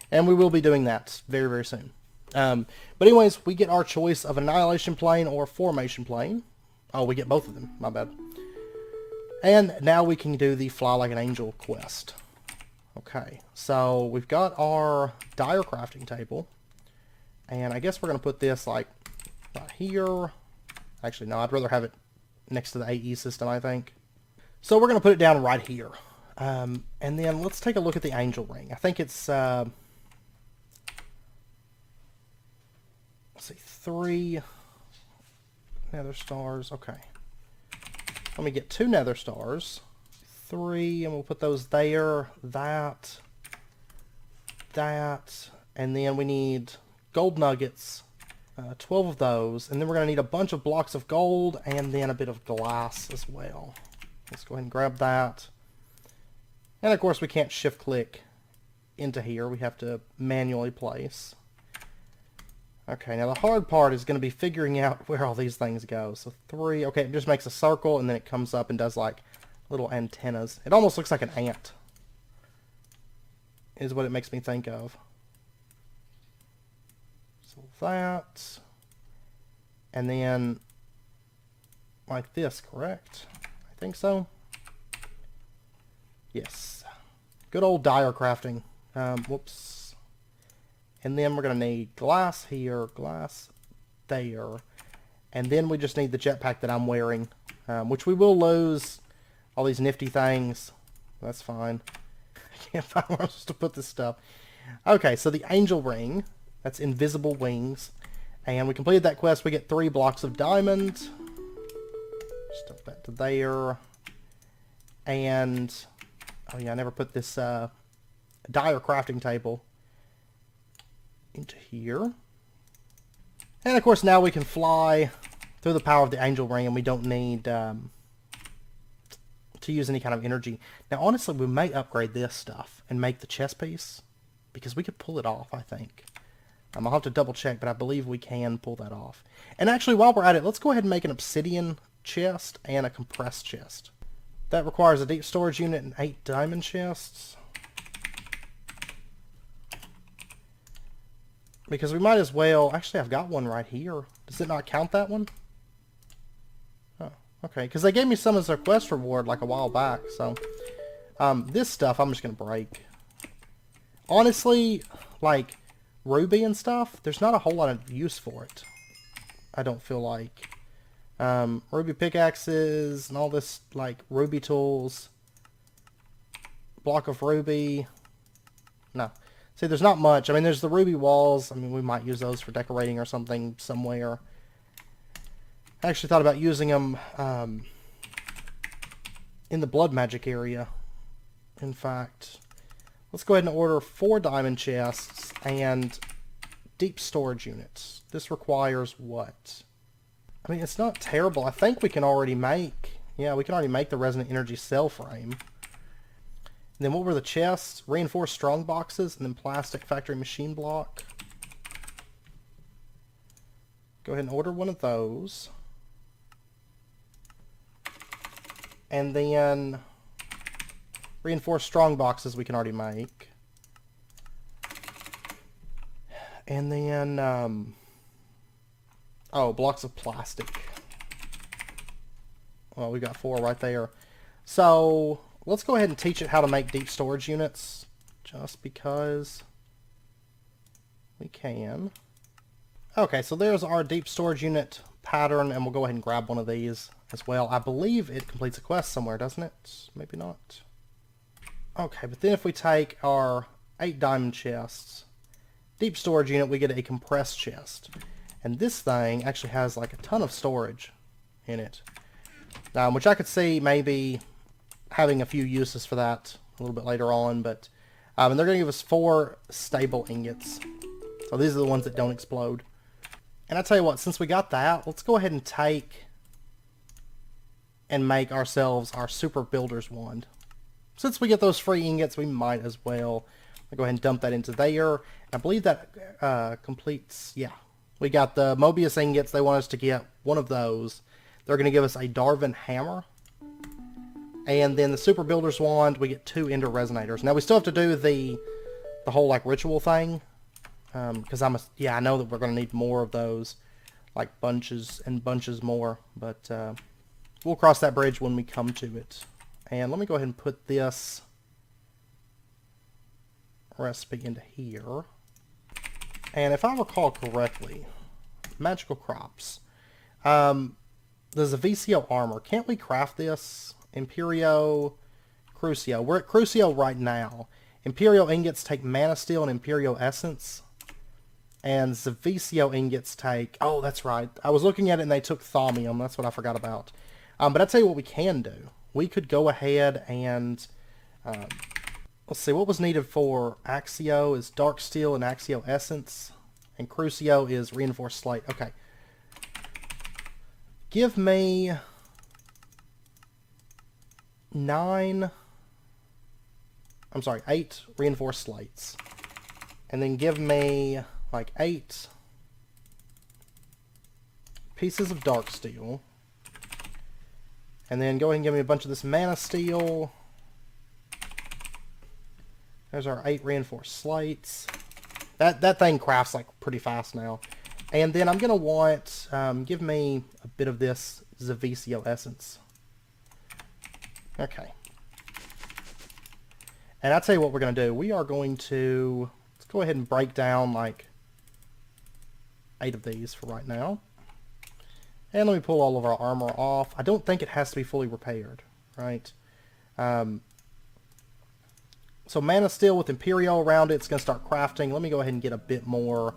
And we will be doing that very, very soon. But anyways, we get our choice of annihilation plane or formation plane. Oh, we get both of them. My bad. And now we can do the fly like an angel quest. Okay, so we've got our direcrafting table. And I guess we're going to put this like right here. Actually, no, I'd rather have it next to the AE system, I think. So we're going to put it down right here. And then let's take a look at the angel ring. I think it's, let's see, 3 nether stars. Okay. Let me get 2 nether stars. 3, and we'll put those there. That. And then we need gold nuggets. 12 of those. And then we're going to need a bunch of blocks of gold and then a bit of glass as well. Let's go ahead and grab that. And of course we can't shift click into here. We have to manually place. Okay, now the hard part is going to be figuring out where all these things go. So 3, okay, it just makes a circle and then it comes up and does like little antennas. It almost looks like an ant. Is what it makes me think of. So that. And then like this, correct? I think so. Yes. Good old direcrafting. Whoops. And then we're going to need glass here, glass there. And then we just need the jetpack that I'm wearing, which we will lose all these nifty things. That's fine. I can't find where I'm supposed to put this stuff. Okay, so the angel ring. That's invisible wings. And we completed that quest. We get 3 blocks of diamond. Stuff that to there. And, oh yeah, I never put this direcrafting table into here. And of course now we can fly through the power of the angel ring and we don't need to use any kind of energy. Now honestly we may upgrade this stuff and make the chest piece because we could pull it off, I think. I'll have to double check, but I believe we can pull that off. And actually while we're at it, let's go ahead and make an obsidian chest and a compressed chest. That requires a deep storage unit and 8 diamond chests. Because we might as well... Actually, I've got one right here. Does it not count that one? Oh, okay. Because they gave me some as a quest reward like a while back. So, this stuff I'm just going to break. Honestly, like, ruby and stuff, there's not a whole lot of use for it. I don't feel like. Ruby pickaxes and all this, like, ruby tools. Block of ruby. No. See, there's not much. I mean, there's the ruby walls. I mean, we might use those for decorating or something somewhere. I actually thought about using them in the blood magic area. In fact, let's go ahead and order 4 diamond chests and deep storage units. This requires what? I mean, it's not terrible. I think we can already make... Yeah, we can already make the resonant energy cell frame. And then what were the chests? Reinforced strong boxes, and then plastic factory machine block. Go ahead and order one of those. And then reinforced strong boxes we can already make. And then, oh, blocks of plastic. Well, we got 4 right there. So, let's go ahead and teach it how to make deep storage units. Just because we can. Okay, so there's our deep storage unit pattern, and we'll go ahead and grab one of these as well. I believe it completes a quest somewhere, doesn't it? Maybe not. Okay, but then if we take our 8 diamond chests, deep storage unit, we get a compressed chest. And this thing actually has like a ton of storage in it. Which I could see maybe having a few uses for that a little bit later on, but and they're going to give us 4 stable ingots. So these are the ones that don't explode. And I tell you what, since we got that, let's go ahead and take and make ourselves our super builder's wand. Since we get those free ingots, we might as well go ahead and dump that into there. I believe that completes, yeah. We got the Mobius ingots. They want us to get one of those. They're going to give us a Darwin hammer. And then the super builder's wand, we get 2 ender resonators. Now we still have to do the whole like ritual thing. Because I know that we're going to need more of those. Like bunches and bunches more. But we'll cross that bridge when we come to it. And let me go ahead and put this recipe into here. And if I recall correctly, magical crops. There's a VCO armor. Can't we craft this? Imperio, Crucio. We're at Crucio right now. Imperial ingots take mana steel and Imperial essence. And the VCO ingots take... Oh, that's right. I was looking at it and they took thaumium. That's what I forgot about. But I'll tell you what we can do. We could go ahead and... let's see, what was needed for Axio is Dark Steel and Axio Essence. And Crucio is Reinforced Slate. Okay. Give me 8 Reinforced Slates. And then give me like 8 pieces of Dark Steel. And then go ahead and give me a bunch of this Mana Steel. There's our 8 Reinforced Slates. That thing crafts like pretty fast now. And then I'm going to want, give me a bit of this Zavicio Essence. Okay. And I'll tell you what we're going to do. We are going to, let's go ahead and break down like 8 of these for right now. And let me pull all of our armor off. I don't think it has to be fully repaired, right? So Mana Steel with Imperial around it, it's going to start crafting. Let me go ahead and get a bit more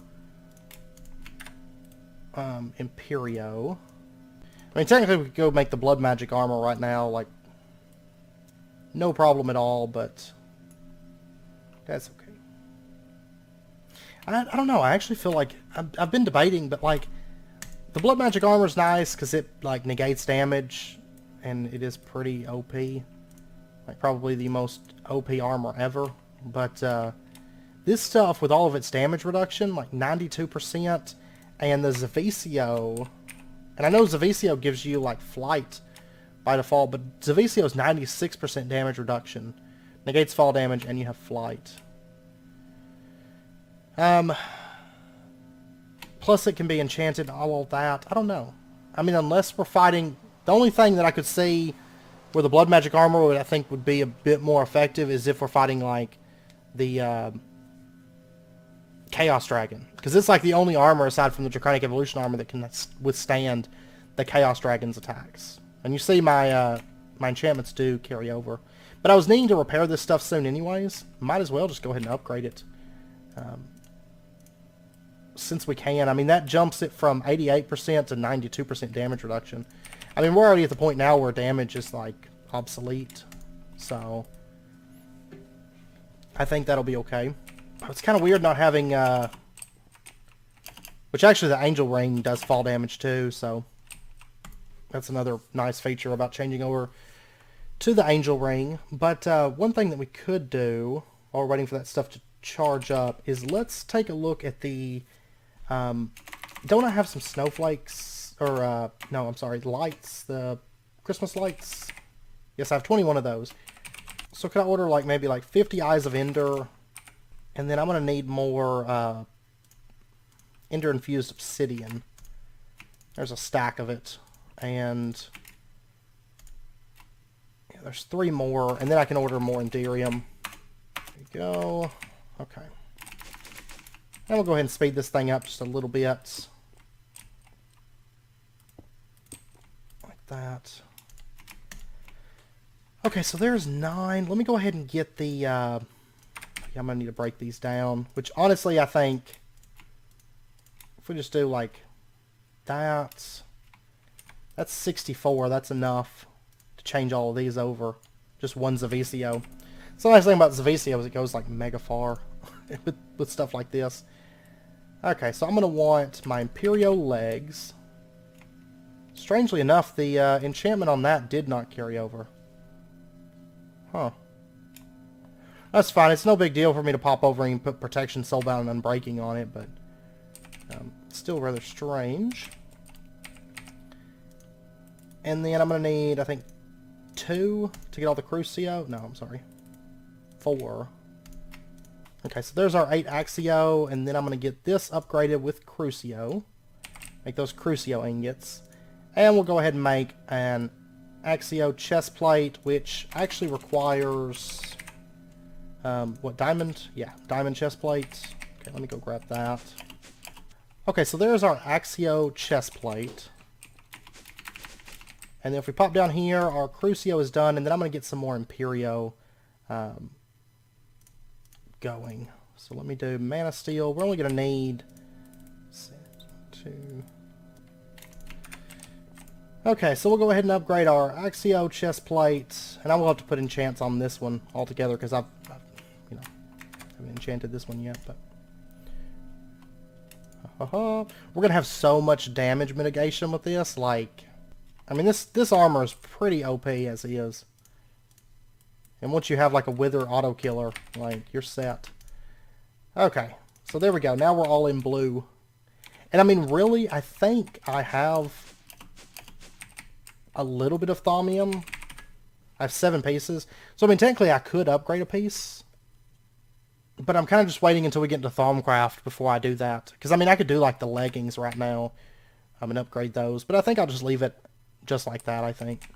Imperio. I mean, technically we could go make the blood magic armor right now, like, no problem at all, but that's okay. I don't know, I actually feel like, I've been debating, but like, the blood magic armor is nice because it like negates damage, and it is pretty OP. Like probably the most OP armor ever. But this stuff with all of its damage reduction, like 92%, and the Zavicio, and I know Zavicio gives you like flight by default, but Zavicio is 96% damage reduction, negates fall damage, and you have flight. Plus it can be enchanted and all of that. I don't know. I mean, unless we're fighting... The only thing that I could see where the blood magic armor would, I think, would be a bit more effective is if we're fighting, like, the Chaos Dragon. Because it's, like, the only armor, aside from the Draconic Evolution armor, that can withstand the Chaos Dragon's attacks. And you see my enchantments do carry over. But I was needing to repair this stuff soon anyways. Might as well just go ahead and upgrade it. Since we can. I mean, that jumps it from 88% to 92% damage reduction. I mean, we're already at the point now where damage is, like, obsolete. So, I think that'll be okay. It's kind of weird not having, which actually the Angel Ring does fall damage too, so that's another nice feature about changing over to the Angel Ring. But one thing that we could do while we're waiting for that stuff to charge up is let's take a look at the... don't I have some snowflakes, or, no, I'm sorry, lights, the Christmas lights Yes, I have 21 of those. So can I order like maybe like 50 Eyes of Ender? And then I'm going to need more Ender-infused obsidian. There's a stack of it. And yeah, there's 3 more. And then I can order more Enderium. There you go. Okay. And we'll go ahead and speed this thing up just a little bit. Like that. Okay, so there's 9. Let me go ahead and get the... yeah, I'm going to need to break these down. Which, honestly, I think... If we just do, like... That's 64. That's enough to change all of these over. Just one Zavicio. So the nice thing about Zavicio is it goes, like, mega far with stuff like this. Okay, so I'm going to want my Imperio legs. Strangely enough, the enchantment on that did not carry over. Huh. That's fine. It's no big deal for me to pop over and put Protection, Soulbound, and Unbreaking on it, but still rather strange. And then I'm going to need, I think, 2 to get all the Crucio. No, I'm sorry. 4. Okay, so there's our 8 Axio, and then I'm going to get this upgraded with Crucio. Make those Crucio ingots. And we'll go ahead and make an Axio Chestplate, which actually requires... what, diamond? Yeah, diamond Chestplate. Okay, let me go grab that. Okay, so there's our Axio Chestplate. And then if we pop down here, our Crucio is done, and then I'm going to get some more Imperio going. So let me do Mana Steel. We're only going to need... 2... Okay, so we'll go ahead and upgrade our Axio Chestplate, and I will have to put enchants on this one altogether, because I've you know, haven't enchanted this one yet, but... We're going to have so much damage mitigation with this, like... I mean, this armor is pretty OP as is. And once you have, like, a Wither auto-killer, like, you're set. Okay, so there we go. Now we're all in blue. And, I mean, really, I think I have a little bit of Thaumium. I have 7 pieces. So, I mean, technically I could upgrade a piece. But I'm kind of just waiting until we get into Thaumcraft before I do that. Because, I mean, I could do, like, the leggings right now. And upgrade those. But I think I'll just leave it just like that, I think.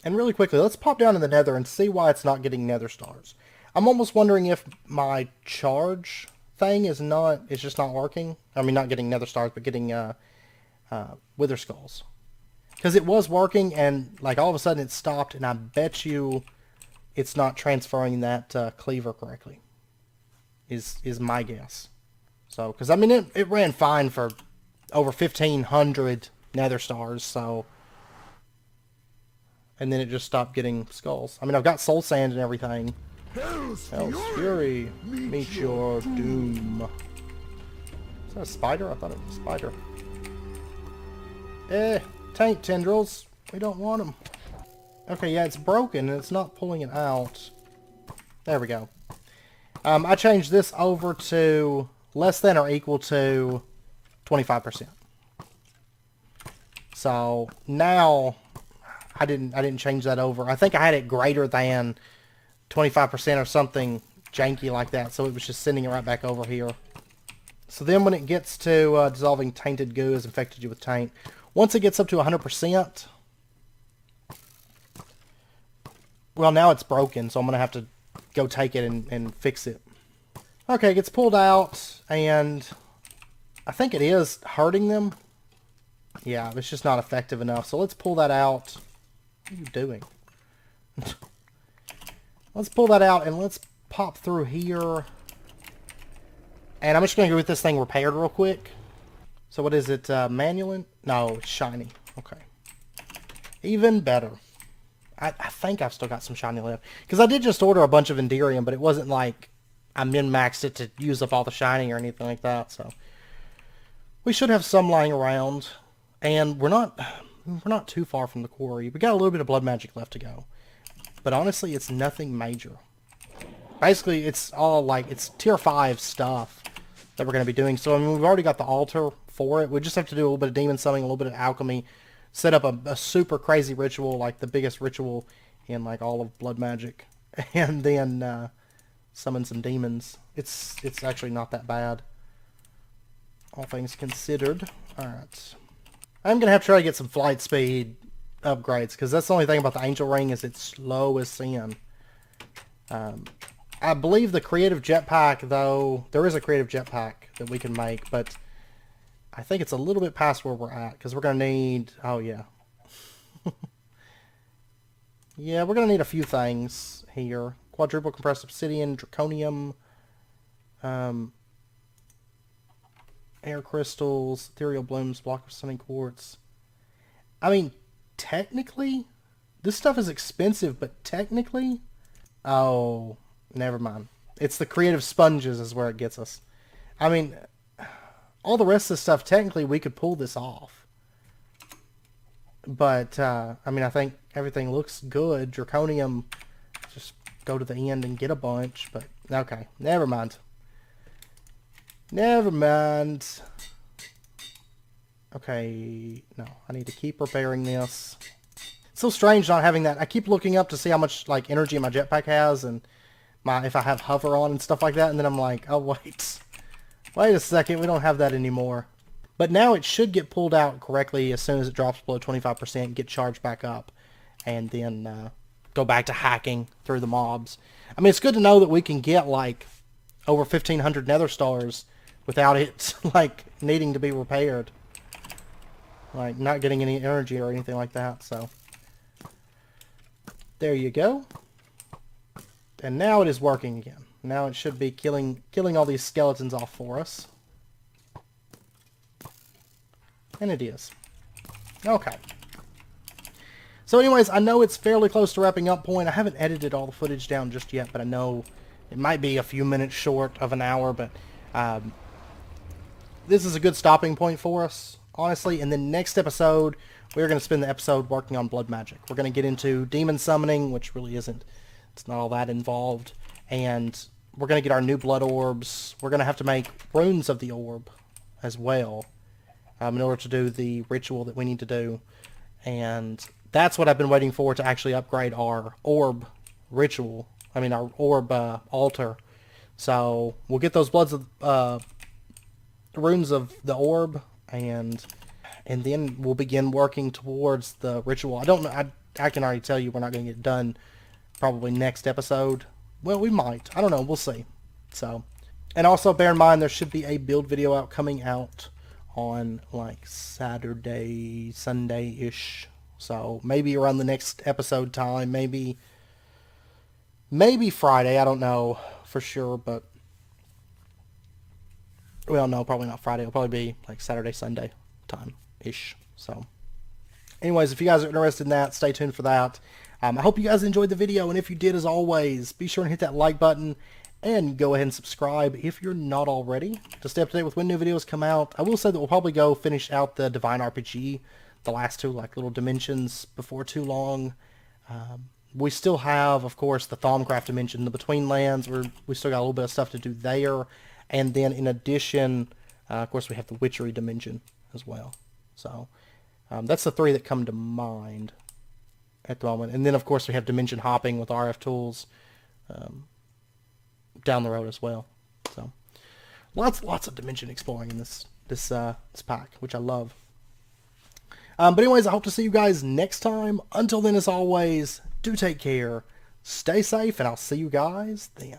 And really quickly, let's pop down in the Nether and see why it's not getting Nether Stars. I'm almost wondering if my charge thing is just not working. I mean, not getting Nether Stars, but getting Wither Skulls. Because it was working, and like all of a sudden it stopped, and I bet you it's not transferring that cleaver correctly. Is my guess. So, because I mean, it ran fine for over 1,500 Nether Stars, so... And then it just stopped getting skulls. I mean, I've got soul sand and everything. Hell's Fury, meet your doom. Is that a spider? I thought it was a spider. Tank tendrils. We don't want them. Okay, yeah, it's broken and it's not pulling it out. There we go. I changed this over to less than or equal to 25%. So now I didn't change that over. I think I had it greater than 25% or something janky like that, so it was just sending it right back over here. So then when it gets to dissolving tainted goo has infected you with taint. Once it gets up to 100%, well, now it's broken, so I'm going to have to go take it and fix it. Okay, it gets pulled out, and I think it is hurting them. Yeah, it's just not effective enough. So let's pull that out. What are you doing? Let's pull that out and let's pop through here. And I'm just going to go get this thing repaired real quick. So what is it? Manual? No, it's shiny. Okay. Even better. I think I've still got some shiny left. Because I did just order a bunch of Enderium, but it wasn't like I min-maxed it to use up all the shiny or anything like that. So we should have some lying around. And we're not too far from the quarry. We got a little bit of blood magic left to go. But honestly, it's nothing major. Basically, it's all like, it's tier 5 stuff that we're going to be doing. So, I mean, we've already got the altar for it. We just have to do a little bit of demon summoning, a little bit of alchemy, set up a super crazy ritual, like the biggest ritual in like all of blood magic, and then summon some demons. It's actually not that bad, all things considered. Alright. I'm going to have to try to get some flight speed upgrades, because that's the only thing about the Angel Ring is it's slow as sin. I believe the creative jetpack, though, there is a creative jetpack that we can make, but I think it's a little bit past where we're at, because we're going to need... Oh, yeah. Yeah, we're going to need a few things here. Quadruple compressed obsidian, draconium, air crystals, ethereal blooms, block of stunning quartz. I mean, technically, this stuff is expensive, but technically... Oh, never mind. It's the creative sponges is where it gets us. I mean, all the rest of the stuff, technically, we could pull this off. But, I mean, I think everything looks good. Draconium, just go to the end and get a bunch. But, okay, never mind. Never mind. Okay, no, I need to keep repairing this. It's so strange not having that. I keep looking up to see how much like energy my jetpack has and if I have hover on and stuff like that, and then I'm like, oh wait a second, we don't have that anymore. But now it should get pulled out correctly as soon as it drops below 25%, get charged back up, and then go back to hacking through the mobs. I mean, it's good to know that we can get like over 1,500 nether stars without it like needing to be repaired. Like not getting any energy or anything like that, so. There you go. And now it is working again. Now it should be killing all these skeletons off for us. And it is. Okay. So anyways, I know it's fairly close to wrapping up point. I haven't edited all the footage down just yet, but I know it might be a few minutes short of an hour, but this is a good stopping point for us, honestly. In the next episode, we're going to spend the episode working on blood magic. We're going to get into demon summoning, which really isn't, it's not all that involved. And we're going to get our new blood orbs. We're going to have to make runes of the orb as well in order to do the ritual that we need to do. And that's what I've been waiting for to actually upgrade our orb ritual. I mean, our orb altar. So we'll get those runes of the orb, and then we'll begin working towards the ritual. I don't know. I can already tell you we're not going to get it done probably next episode. Well, we might. I don't know. We'll see. So, and also bear in mind there should be a build video coming out on like Saturday, Sunday-ish. So maybe around the next episode time, maybe Friday. I don't know for sure, but well, no, probably not Friday. It'll probably be like Saturday, Sunday time-ish. So anyways, if you guys are interested in that, stay tuned for that. I hope you guys enjoyed the video, and if you did, as always, be sure and hit that like button and go ahead and subscribe if you're not already to stay up to date with when new videos come out. I will say that we'll probably go finish out the Divine RPG, the last two like little dimensions, before too long. We still have, of course, the Thaumcraft dimension, the Between Lands, where we still got a little bit of stuff to do there. And then in addition, of course, we have the Witchery dimension as well. So that's the three that come to mind at the moment. And then, of course, we have dimension hopping with RF tools down the road as well. So lots of dimension exploring in this pack, which I love. But anyways, I hope to see you guys next time. Until then, as always, do take care, stay safe, and I'll see you guys then.